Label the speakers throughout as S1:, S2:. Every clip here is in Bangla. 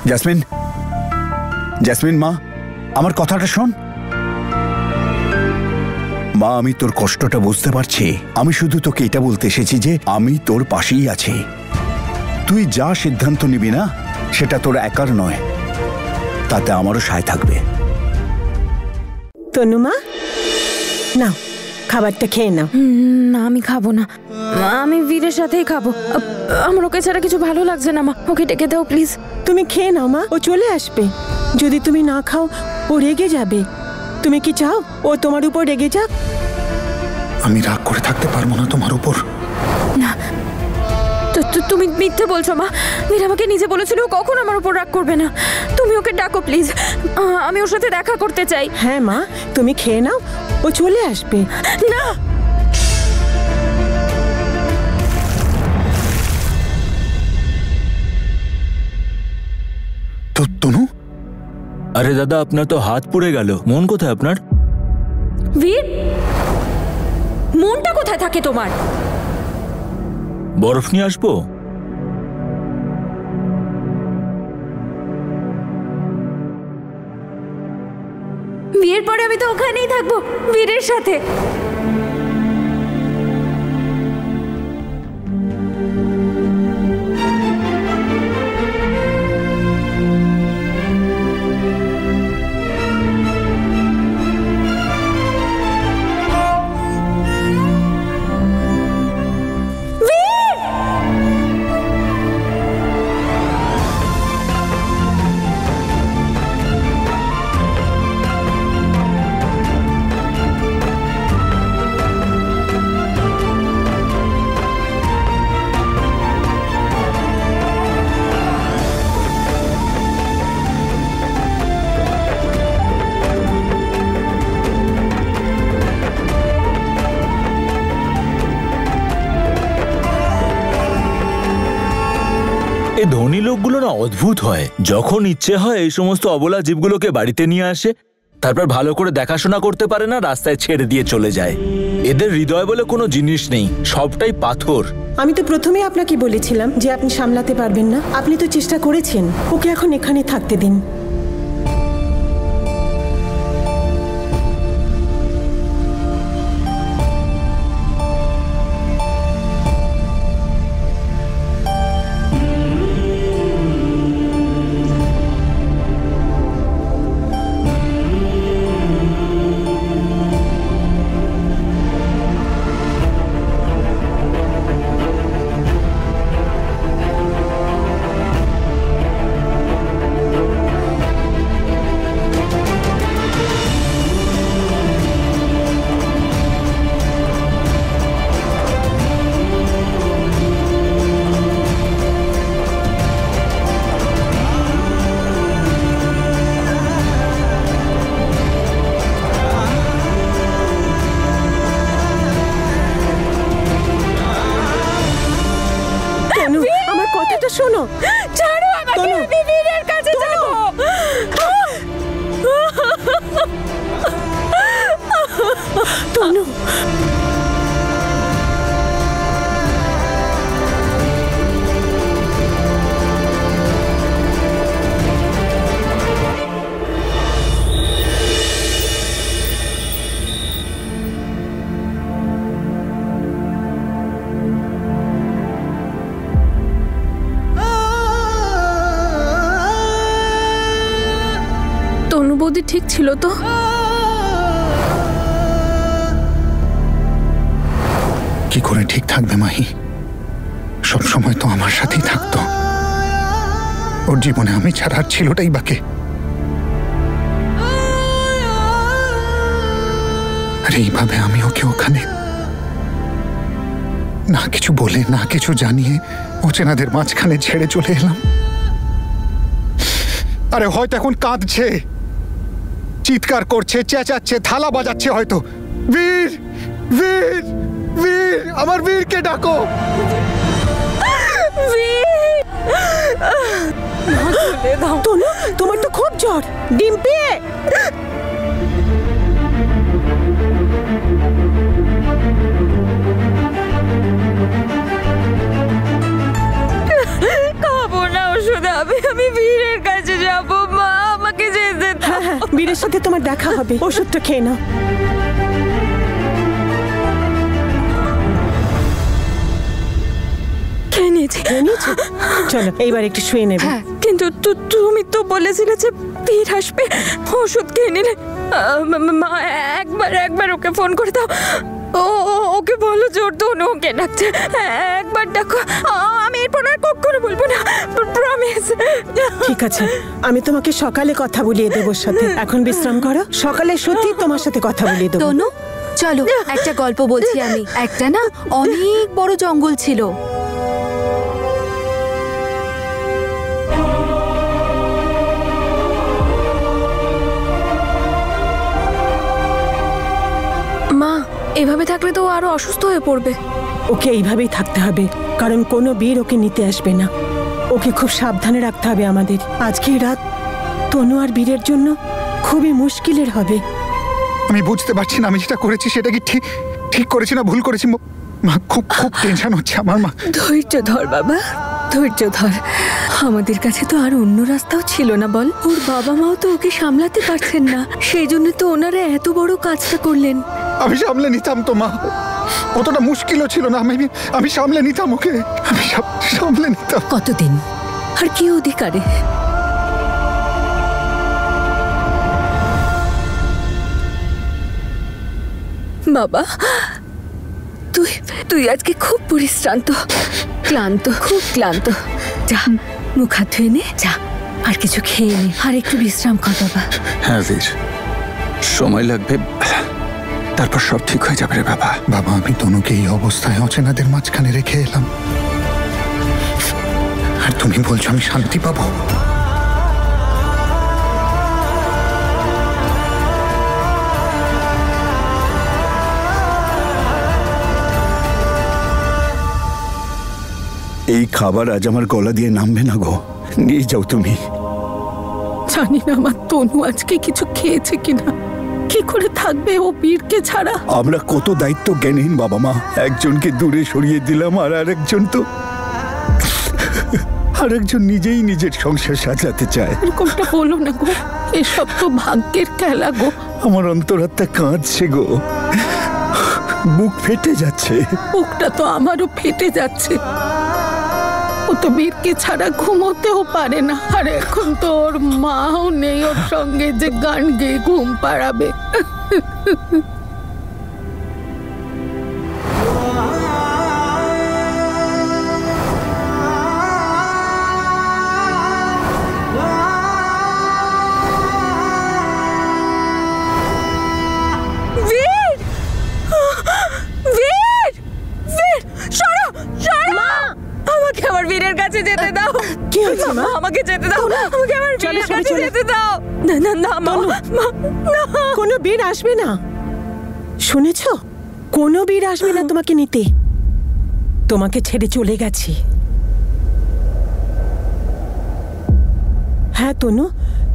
S1: জেসমিন, জেসমিন মা, আমার কথাটা শোন। মা, আমি তোর কষ্টটা বুঝতে পারছি। আমি শুধু তোকে এটা বলতে এসেছি যে আমি তোর পাশেই আছি। তুই যা সিদ্ধান্ত নিবি না, সেটা তোর একার নয়, তাতে আমারও সায় থাকবে।
S2: তনুমা, নাও খাবারটা খেয়ে নাও।
S3: না, আমি খাবো না, আমি বীরের সাথেই খাবো। আমার ওকে ছাড়া কিছু ভালো লাগছে না মা, ওকে ডেকে দাও প্লিজ।
S2: তুমি খেয়ে নাও মা, ও চলে আসবে। যদি তুমি না খাও ও রেগে যাবে। তুমি কি চাও ও তোমার উপর রেগে যাক?
S1: আমি রাগ করে থাকতে পারবো না তোমার উপর।
S3: না, তুমি মিথ্যে বলছো মা। বীর আমাকে নিজে বলেছিল ও কখনো আমার উপর রাগ করবে না। তুমি ওকে ডাকো প্লিজ, আমি ওর সাথে দেখা করতে চাই।
S2: হ্যাঁ মা, তুমি খেয়ে নাও, ও চলে আসবে।
S3: না,
S1: তো তনু,
S4: আরে দাদা, আপনার তো হাত পুড়ে গেল। মন কোথায় আপনার?
S3: বীর, মনটা কোথায় থাকে তোমার?
S4: বরফ নিয়ে আসবো?
S3: বিয়ের পরে আমি তো ওখানেই থাকবো বীরের সাথে।
S4: এই ধনী লোকগুলো না অদ্ভুত হয়। যখন ইচ্ছে হয় এই সমস্ত অবলা জীবগুলোকে বাড়িতে নিয়ে আসে, তারপর ভালো করে দেখাশোনা করতে পারে না, রাস্তায় ছেড়ে দিয়ে চলে যায়। এদের হৃদয় বলে কোনো জিনিস নেই, সবটাই পাথর।
S2: আমি তো প্রথমেই আপনাকে বলেছিলাম যে আপনি সামলাতে পারবেন না। আপনি তো চেষ্টা করেছেন, ওকে এখন এখানে থাকতে দিন। শোনো,
S3: ছাড়ো আমাকে, আমি বীরের কাছে যাব।
S2: তনু,
S3: বৌদি ঠিক ছিল তো?
S1: কি করে ঠিক থাকবে মাহি? সব সময় তো আমার সাথেই থাকতো। ওর জীবনে আমি ছাড়া আর ছিলটাই বাকি। আর এইভাবে আমি ওকে ওখানে না কিছু বলে, না কিছু জানিয়ে অচেনাদের মাঝখানে ছেড়ে চলে এলাম। আরে হয়তো এখন কাঁদছে, চিৎকার করছে, চেঁচাচ্ছে, থালা বাজাচ্ছে হয়তো। বীর, বীর, বীর, আমার বীরকে ডাকো।
S2: তনু, তোমার তো খুব জ্বর। ডিম্পি,
S3: খাবো না ওষুধ, আমি বীরের কাছে
S2: বীরের সাথে তোমার দেখা হবে, ওষুধটা খেয়ে নাও।
S3: খেয়ে নিয়েছি।
S2: চলো এইবার একটু শুয়ে নেবে।
S3: কিন্তু তুমি তো বলেছিলে যে বীর আসবে, ওষুধ খেয়ে নিলে। মা একবার ওকে ফোন করে দাও। ওকে বলো জোর তো ওকে ডাকছে, একবার ডাকো। আমি এরপর আর কখনো বলবো না, প্রমিস।
S2: ঠিক আছে, আমি তোমাকে সকালে কথা বলিয়ে দেবো সাথে। এখন বিশ্রাম করো, সকালে সত্যি তোমার সাথে কথা বলিয়ে দেবো।
S5: তনু চলো একটা গল্প বলছি আমি। একটা না অনেক বড় জঙ্গল ছিল।
S3: মা এভাবে থাকলে তো আরো অসুস্থ হয়ে পড়বে।
S2: ওকে এইভাবেই থাকতে হবে, কারণ কোনো বীর ওকে নিতে আসবে না। ওকে খুব সাবধানে রাখতে হবে আমাদের। আজকে রাত তনু আর বীরের জন্য খুবই মুশকিলের হবে।
S6: আমি বুঝতে পারছি না আমি যেটা করেছি সেটা কি ঠিক করেছি না ভুল করেছি। মা খুব টেনশন হচ্ছে আমার। মা
S7: ধৈর্য ধর বাবা, ধৈর্য ধর। আমাদের কাছে তো আর অন্য রাস্তাও ছিল না বল। ওর বাবা মাও তো ওকে সামলাতে পারছেন না, সেই জন্য তো ওনারা এত বড় কাজটা করলেন।
S6: আমি সামলে নিতাম তো মা, অতটা মুশকিলও ছিল না। আমি সামলে নিতাম ওকে, আমি সামলে নিতাম।
S7: কতদিন আর কি অধিকারে? বাবা তুই আজকে খুব পরিশ্রান্ত, ক্লান্ত, খুব ক্লান্ত। যা মুখ হাত ধুয়ে নে, যা আর কিছু খেয়ে নে, আর একটু বিশ্রাম কর বাবা।
S6: হ্যাঁ বীর, সময় লাগবে, তারপর সব ঠিক হয়ে যাবে রে বাবা। বাবা আমি তনুকে এই অবস্থায় অচেনাদের মাঝখানে রেখে এলাম, আর তুমি বলছো আমি শান্তি পাবো?
S1: এই খাবার আজ আমার গলা দিয়ে নামবে না গো, নিয়ে যাও তুমি।
S7: জানি না আমার তনু আজকে কিছু খেয়েছে কিনা, কি করে থাকবে ও বীরকে ছাড়া।
S1: আমরা কত দায়িত্ব জ্ঞানহীন বাবা মা, একজনকে দূরে সরিয়ে দিলাম আর আরেকজন নিজেই নিজের সংসার সাজাতে চায়।
S7: এরকমটা বলো না গো, এসব তো ভাগ্যের খেলা গো।
S1: আমার অন্তরাত্মা কাঁদছে গো, বুক ফেটে যাচ্ছে।
S7: বুকটা তো আমারও ফেটে যাচ্ছে। ও তো বীরকে ছাড়া ঘুমোতেও পারে না, আর এখন তো ওর মাও নেই ওর সঙ্গে যে গান গেয়ে ঘুম পাড়াবে।
S3: বীরের কাছে যেতে দাও।
S2: কি হয়েছে মা?
S3: আমাকে যেতে দাও, আমাকে আমার বীরের কাছে যেতে দাও। না না না মা,
S2: কোনো বীর আসবে না, শুনেছো? কোনো বীর আসবে না তোমাকে নিতে। তোমাকে ছেড়ে চলে গেছি। হ্যাঁ তনু,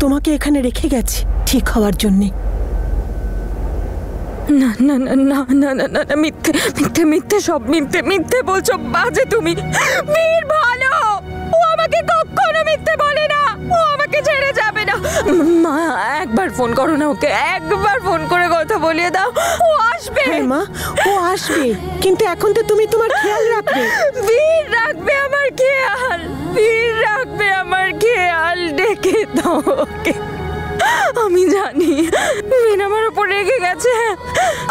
S2: তোমাকে এখানে রেখে গেছি ঠিক হওয়ার জন্যে।
S3: না না না না না না না না, মিথ্যে মিথ্যে মিথ্যে, সব মিথ্যে মিথ্যে বলছো বাজে তুমি। বীর ভালো, ও আমাকে কখনো মিথ্যে বলে না, ও আমাকে ছেড়ে যাবে না। মা একবার ফোন করো না ওকে, একবার ফোন করে কথা বলিয়ে দাও, ও আসবে।
S2: হ্যাঁ মা, ও আসবে, কিন্তু এখন তো তুমি তোমার খেয়াল রাখবে।
S3: বীর রাখবে আমার খেয়াল, বীর রাখবে আমার খেয়াল, ডেকে দাও ওকে। আমি জানি বীর আমার উপর রেগে গেছে,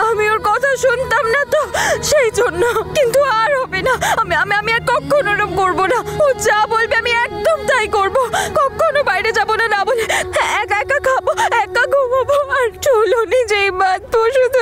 S3: আমি ওর কথা শুনতাম না তো সেই জন্য, কিন্তু আর হবে না। আমি আর কখনো এরকম করবো না। ও যা বলবে আমি একদম তাই করবো। কখনো বাইরে যাবো না, না বলে একা একা খাবো, একা ঘুমাবো, আর চুলও নিজেই বাঁধবো, শুধু